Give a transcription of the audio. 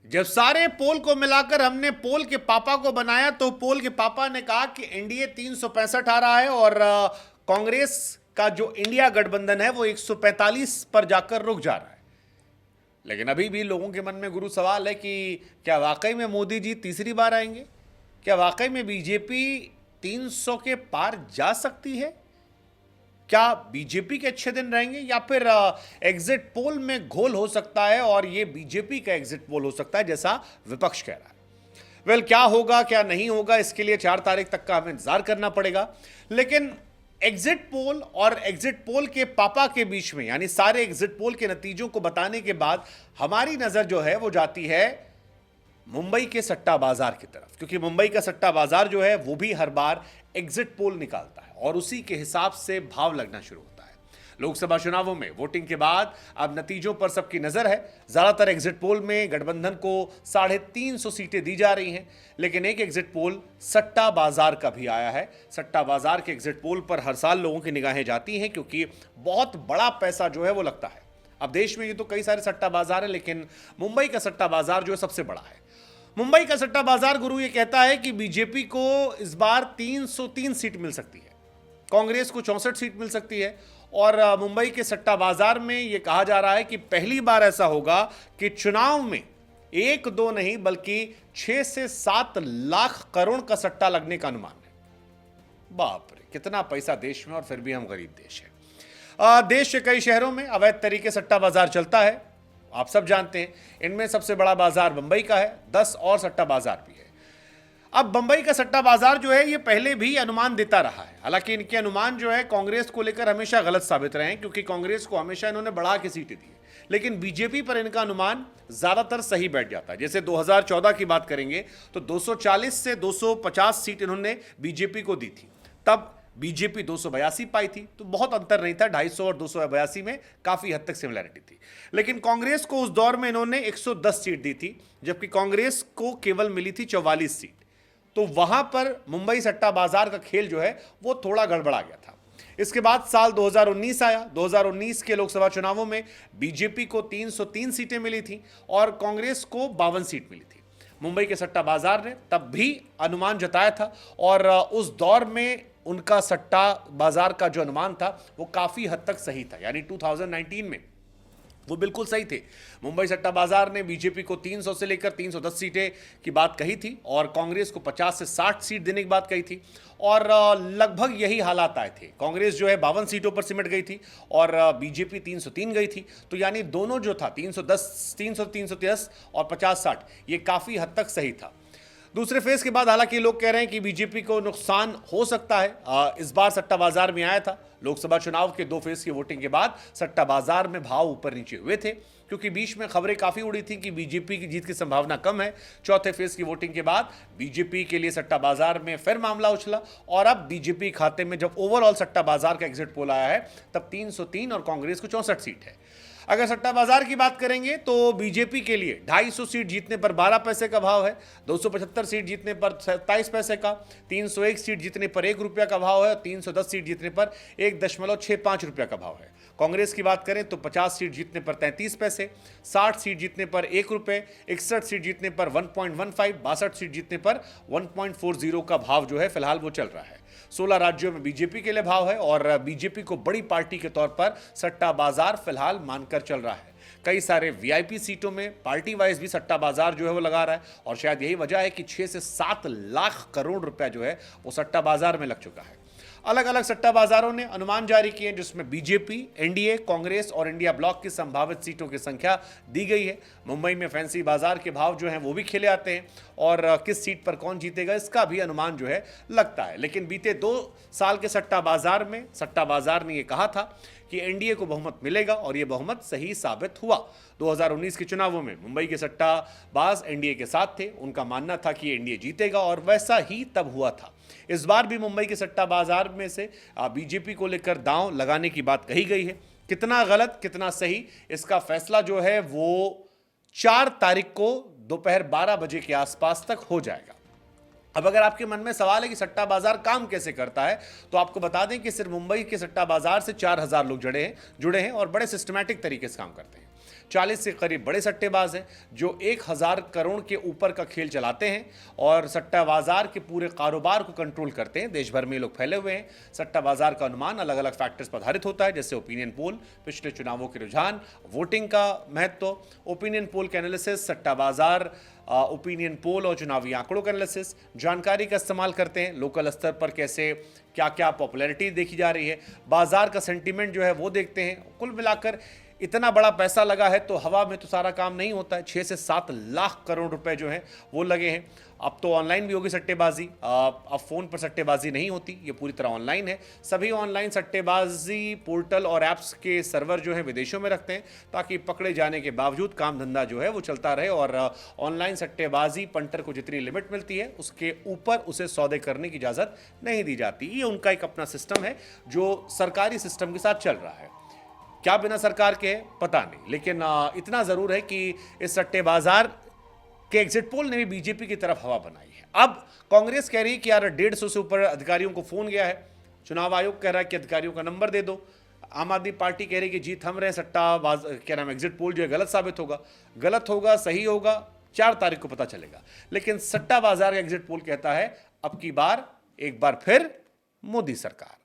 जब सारे पोल को मिलाकर हमने पोल के पापा को बनाया तो पोल के पापा ने कहा कि एनडीए 365 आ रहा है और कांग्रेस का जो इंडिया गठबंधन है वो 145 पर जाकर रुक जा रहा है। लेकिन अभी भी लोगों के मन में गुरु सवाल है कि क्या वाकई में मोदी जी तीसरी बार आएंगे? क्या वाकई में बीजेपी 300 के पार जा सकती है? क्या बीजेपी के अच्छे दिन रहेंगे या फिर एग्जिट पोल में घोल हो सकता है और ये बीजेपी का एग्जिट पोल हो सकता है जैसा विपक्ष कह रहा है? वेल, क्या होगा क्या नहीं होगा इसके लिए 4 तारीख तक का हमें इंतजार करना पड़ेगा। लेकिन एग्जिट पोल और एग्जिट पोल के पापा के बीच में, यानी सारे एग्जिट पोल के नतीजों को बताने के बाद हमारी नजर जो है वो जाती है मुंबई के सट्टा बाजार की तरफ, क्योंकि मुंबई का सट्टा बाजार जो है वो भी हर बार एग्जिट पोल निकालता है और उसी के हिसाब से भाव लगना शुरू होता है। लोकसभा चुनावों में वोटिंग के बाद अब नतीजों पर सबकी नजर है। ज्यादातर एग्जिट पोल में गठबंधन को 350 सीटें दी जा रही हैं, लेकिन एक एग्जिट पोल सट्टा बाजार का भी आया है। सट्टा बाजार के एग्जिट पोल पर हर साल लोगों की निगाहें जाती हैं क्योंकि बहुत बड़ा पैसा जो है वो लगता है। अब देश में ये तो कई सारे सट्टा बाजार है, लेकिन मुंबई का सट्टा बाजार जो है सबसे बड़ा है। मुंबई का सट्टा बाजार गुरु ये कहता है कि बीजेपी को इस बार 303 सीट मिल सकती है, कांग्रेस को 64 सीट मिल सकती है और मुंबई के सट्टा बाजार में यह कहा जा रहा है कि पहली बार ऐसा होगा कि चुनाव में 1-2 नहीं बल्कि 6 से 7 लाख करोड़ का सट्टा लगने का अनुमान है। बाप रे, कितना पैसा देश में, और फिर भी हम गरीब देश है। देश के कई शहरों में अवैध तरीके सट्टा बाजार चलता है, आप सब जानते हैं। इनमें सबसे बड़ा बाजार मुंबई का है, 10 और सट्टा बाजार भी है। अब मुंबई का सट्टा बाजार जो है ये पहले भी अनुमान देता रहा है, हालांकि इनके अनुमान जो है कांग्रेस को लेकर हमेशा गलत साबित रहे हैं, क्योंकि कांग्रेस को हमेशा इन्होंने बढ़ा के सीटें दी, लेकिन बीजेपी पर इनका अनुमान ज्यादातर सही बैठ जाता है। जैसे 2014 की बात करेंगे तो 240 से 250 सीट इन्होंने बीजेपी को दी थी, तब बीजेपी 282 पाई थी, तो बहुत अंतर नहीं था, 250 और 282 में काफी हद तक सिमिलरिटी थी। लेकिन कांग्रेस को उस दौर में इन्होंने 110 सीट दी थी, जबकि कांग्रेस को केवल मिली थी 44 सीट। तो वहां पर मुंबई सट्टा बाजार का खेल जो है वो थोड़ा गड़बड़ा गया था। इसके बाद साल 2019 आया। 2019 के लोकसभा चुनावों में बीजेपी को 303 सीटें मिली थी और कांग्रेस को 52 सीट मिली थी। मुंबई के सट्टा बाजार ने तब भी अनुमान जताया था और उस दौर में उनका सट्टा बाजार का जो अनुमान था वो काफी हद तक सही था, यानी 2019 में वो बिल्कुल सही थे। मुंबई सट्टा बाजार ने बीजेपी को 300 से लेकर 310 सीटें की बात कही थी और कांग्रेस को 50 से 60 सीट देने की बात कही थी और लगभग यही हालात आए थे। कांग्रेस जो है 52 सीटों पर सिमट गई थी और बीजेपी 303 गई थी, तो यानी दोनों जो था 310 और 50-60 ये काफी हद तक सही था। दूसरे फेज के बाद हालांकि लोग कह रहे हैं कि बीजेपी को नुकसान हो सकता है। इस बार सट्टा बाजार में आया था। लोकसभा चुनाव के 2 फेज की वोटिंग के बाद सट्टा बाजार में भाव ऊपर नीचे हुए थे, क्योंकि बीच में खबरें काफी उड़ी थी कि बीजेपी की जीत की संभावना कम है। चौथे फेज की वोटिंग के बाद बीजेपी के लिए सट्टा बाजार में फिर मामला उछला और अब बीजेपी खाते में जब ओवरऑल सट्टा बाजार का एग्जिट पोल आया है तब 303 और कांग्रेस को 64 सीट है। अगर सट्टा बाजार की बात करेंगे तो बीजेपी के लिए 250 सीट जीतने पर 12 पैसे का भाव है, 275 सीट जीतने पर 27 पैसे का, 301 सीट जीतने पर 1 रुपया का भाव है, 310 सीट जीतने पर 1.65 रुपया का भाव है। कांग्रेस की बात करें तो 50 सीट जीतने पर 33 पैसे, 60 सीट जीतने पर 1 रुपये, 61 सीट जीतने पर 1.15, 62 सीट जीतने पर 1.40 का भाव जो है फिलहाल वो चल रहा है। 16 राज्यों में बीजेपी के लिए भाव है और बीजेपी को बड़ी पार्टी के तौर पर सट्टा बाजार फिलहाल मानकर चल रहा है। कई सारे वीआईपी सीटों में पार्टी वाइज भी सट्टा बाजार जो है वो लगा रहा है और शायद यही वजह है कि 6 से 7 लाख करोड़ रुपया जो है वो सट्टा बाजार में लग चुका है। अलग अलग सट्टा बाजारों ने अनुमान जारी किए जिसमें बीजेपी, एनडीए, कांग्रेस और इंडिया ब्लॉक की संभावित सीटों की संख्या दी गई है। मुंबई में फैंसी बाजार के भाव जो हैं वो भी खेले आते हैं और किस सीट पर कौन जीतेगा इसका भी अनुमान जो है लगता है। लेकिन बीते 2 साल के सट्टा बाजार ने यह कहा था कि एनडीए को बहुमत मिलेगा और यह बहुमत सही साबित हुआ। 2019 के चुनावों में मुंबई के सट्टाबाज एनडीए के साथ थे, उनका मानना था कि एनडीए जीतेगा और वैसा ही तब हुआ था। इस बार भी मुंबई के सट्टा बाजार में से बीजेपी को लेकर दांव लगाने की बात कही गई है। कितना गलत कितना सही इसका फैसला जो है वो 4 तारीख को दोपहर 12 बजे के आसपास तक हो जाएगा। अब अगर आपके मन में सवाल है कि सट्टा बाजार काम कैसे करता है, तो आपको बता दें कि सिर्फ मुंबई के सट्टा बाजार से 4000 लोग जुड़े हैं और बड़े सिस्टमैटिक तरीके से काम करते हैं। 40 के करीब बड़े सट्टेबाज हैं जो 1000 करोड़ के ऊपर का खेल चलाते हैं और सट्टा बाजार के पूरे कारोबार को कंट्रोल करते हैं। देश भर में लोग फैले हुए हैं। सट्टा बाजार का अनुमान अलग अलग फैक्टर्स पर आधारित होता है, जैसे ओपिनियन पोल, पिछले चुनावों के रुझान, वोटिंग का महत्व, ओपिनियन पोल के एनालिसिस, सट्टा बाजार, ओपिनियन पोल और चुनावी आंकड़ों का एनालिसिस, जानकारी का इस्तेमाल करते हैं। लोकल स्तर पर कैसे क्या क्या पॉपुलैरिटी देखी जा रही है, बाजार का सेंटीमेंट जो है वो देखते हैं। कुल मिलाकर इतना बड़ा पैसा लगा है तो हवा में तो सारा काम नहीं होता है। 6 से 7 लाख करोड़ रुपए जो हैं वो लगे हैं। अब तो ऑनलाइन भी होगी सट्टेबाजी, अब फ़ोन पर सट्टेबाजी नहीं होती, ये पूरी तरह ऑनलाइन है। सभी ऑनलाइन सट्टेबाजी पोर्टल और ऐप्स के सर्वर जो है विदेशों में रखते हैं ताकि पकड़े जाने के बावजूद काम धंधा जो है वो चलता रहे और ऑनलाइन सट्टेबाजी पंटर को जितनी लिमिट मिलती है उसके ऊपर उसे सौदे करने की इजाज़त नहीं दी जाती। ये उनका एक अपना सिस्टम है जो सरकारी सिस्टम के साथ चल रहा है। क्या बिना सरकार के है पता नहीं, लेकिन इतना ज़रूर है कि इस सट्टे बाजार के एग्जिट पोल ने भी बीजेपी की तरफ हवा बनाई है। अब कांग्रेस कह रही है कि यार 150 से ऊपर अधिकारियों को फोन गया है, चुनाव आयोग कह रहा है कि अधिकारियों का नंबर दे दो, आम आदमी पार्टी कह रही है कि जीत हम रहे, क्या नाम एग्जिट पोल जो है गलत साबित होगा। गलत होगा सही होगा 4 तारीख को पता चलेगा, लेकिन सट्टा बाजार का एग्जिट पोल कहता है अब की बार एक बार फिर मोदी सरकार।